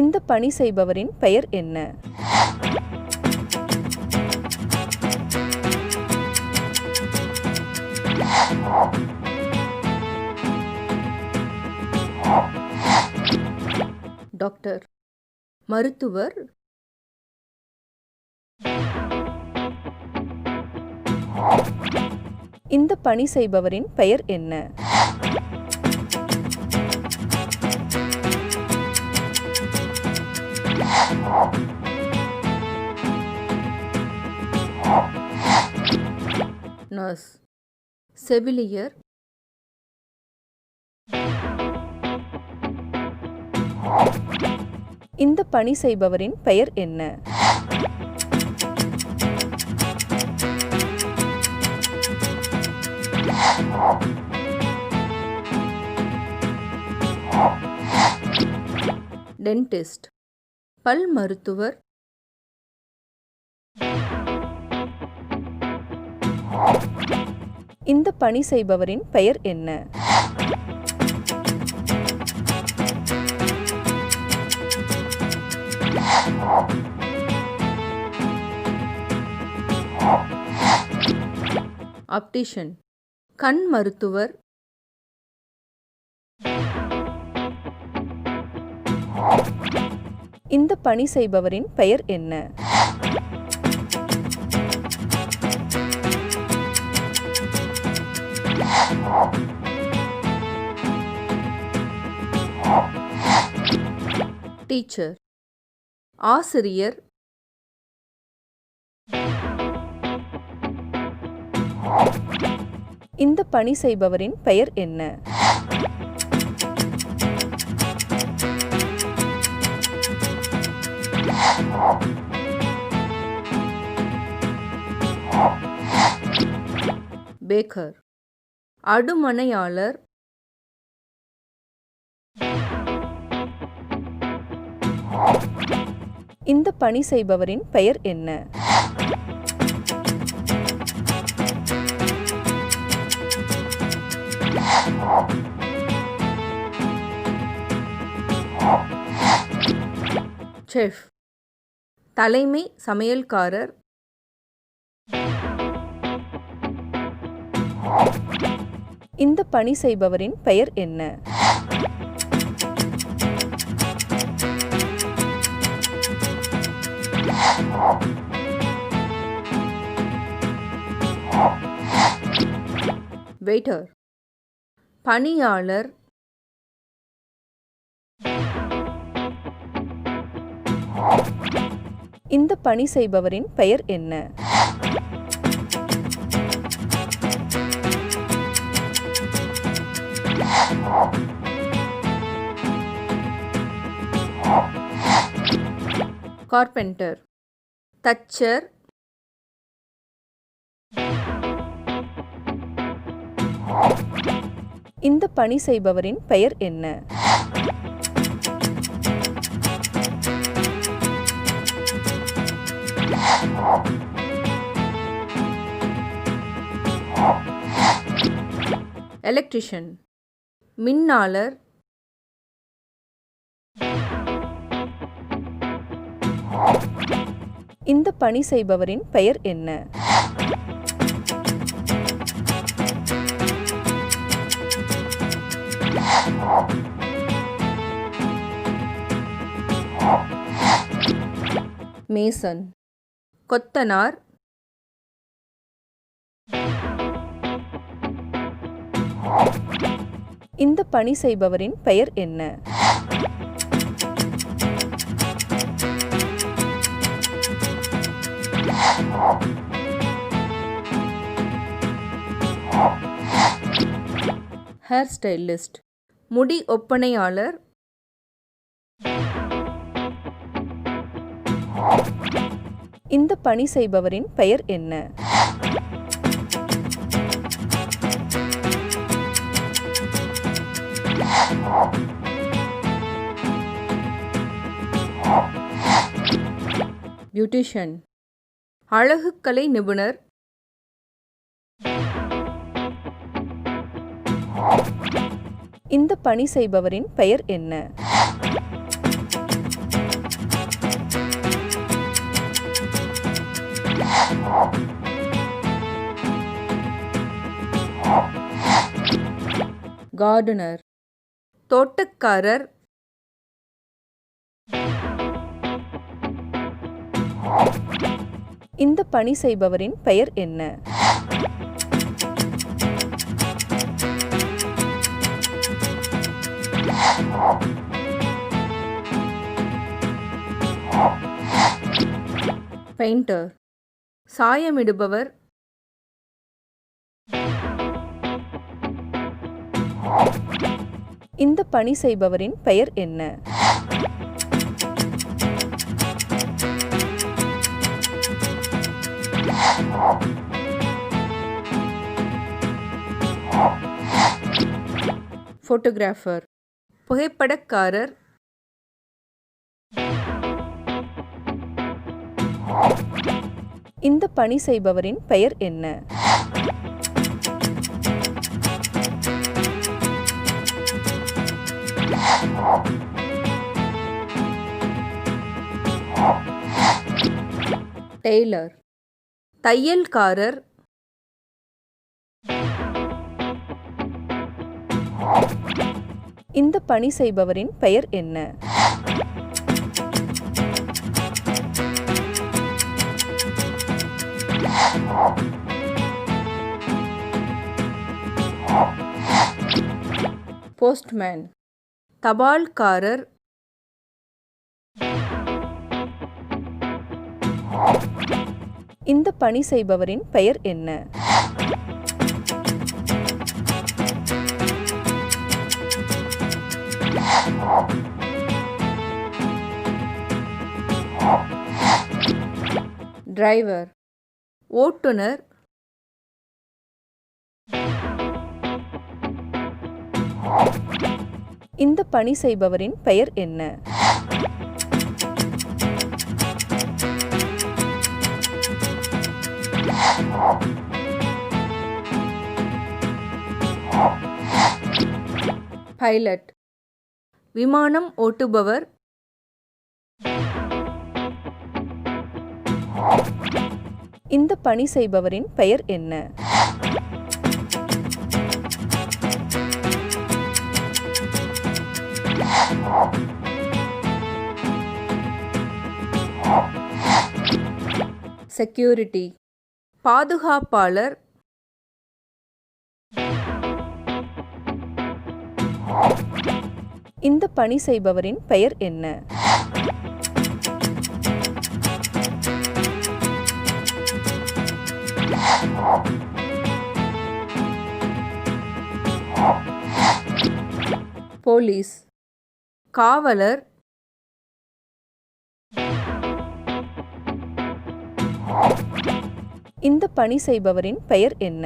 இந்த பணி செய்பவரின் பெயர் என்ன? டாக்டர், மருத்துவர், இந்த பணி செய்பவரின் பெயர் என்ன? நர்ஸ், செவிலியர், இந்த பணி செய்பவரின் பெயர் என்ன? டென்டிஸ்ட், பல் மருத்துவர், இந்த பணி செய்பவரின் பெயர் என்ன? ஆப்டிஷியன், கண் மருத்துவர், இந்த பணி செய்பவரின் பெயர் என்ன? டீச்சர், ஆசிரியர், இந்த பணி செய்பவரின் பெயர் என்ன? பேக்கர், அடுமனையாளர், இந்த பணி செய்பவரின் பெயர் என்ன? செஃப், தலைமை சமையல்காரர், இந்த பணி செய்பவரின் பெயர் என்ன? வெயிட்டர், பணியாளர், இந்த பணி செய்பவரின் பெயர் என்ன? கார்பெண்டர், தச்சர், இந்த பணி செய்பவரின் பெயர் என்ன? எலக்ட்ரிஷியன், மின்னாளர், இந்த பணி செய்பவரின் பெயர் என்ன? மேசன், கொத்தனார், இந்த பணி செய்பவரின் பெயர் என்ன? ஹேர் ஸ்டைலிஸ்ட், முடி ஒப்பனையாளர், இந்த பணி செய்பவரின் பெயர் என்ன? பியூட்டிஷியன், அழகுக்கலை நிபுணர், இந்த பணி செய்பவரின் பெயர் என்ன? கார்டனர் தோட்டக்காரர். இந்த பணி செய்பவரின் பெயர் என்ன? பெயிண்டர் சாயமிடுபவர். இந்த பணி செய்பவரின் பெயர் என்ன? போட்டோகிராஃபர் புகைப்படக்காரர். இந்த பணி செய்பவரின் பெயர் என்ன? டெய்லர் தையல்காரர். இந்த பணி செய்பவரின் பெயர் என்ன? போஸ்ட்மேன் தபால்காரர். இந்த பணி செய்பவரின் பெயர் என்ன? டிரைவர் ஓட்டுநர். இந்த பணி செய்பவரின் பெயர் என்ன? பைலட் விமானம் ஓட்டுபவர். இந்த பணி செய்பவரின் பெயர் என்ன? செக்யூரிட்டி பாதுகாப்பாளர். இந்த பணி செய்பவரின் பெயர் என்ன? போலீஸ் காவலர். இந்த பணி செய்பவரின் பெயர் என்ன?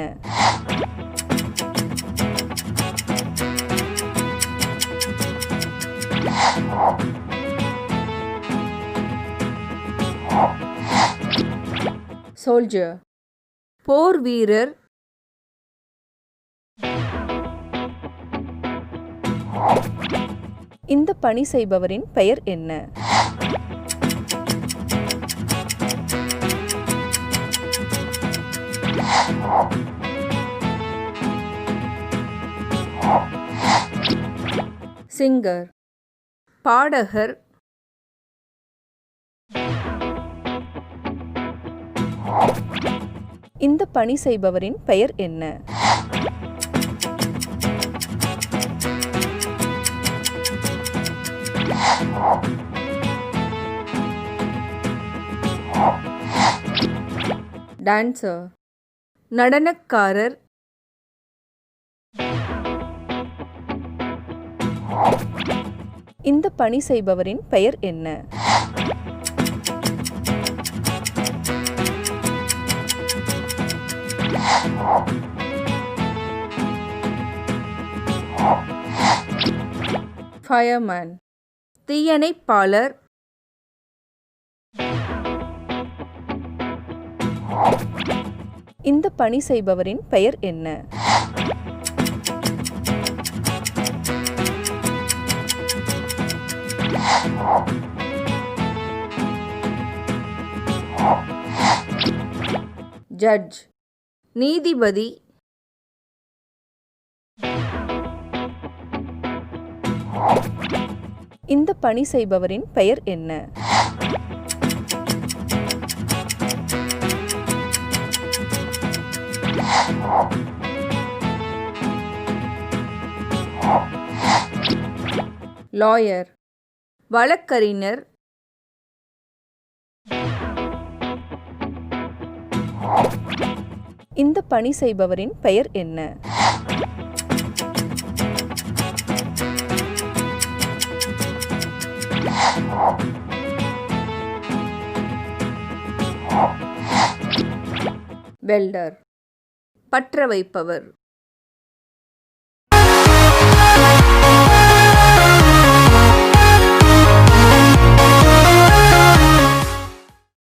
சோல்ஜர் போர் வீரர். இந்த பணி செய்பவரின் பெயர் என்ன? சிங்கர் பாடகர். இந்த பணி செய்பவரின் பெயர் என்ன? டான்சர் நடனக்காரர். இந்த பணி செய்பவரின் பெயர் என்ன? ஃபயர்மேன் தீயணைப்பாளர். இந்த பணி செய்பவரின் பெயர் என்ன? ஜட்ஜ் நீதிபதி. இந்த பணி செய்பவரின் பெயர் என்ன? லாயர், வழக்கறிஞர். இந்த பணி செய்பவரின் பெயர் என்ன? வெல்டர், பற்ற வைப்பவர்.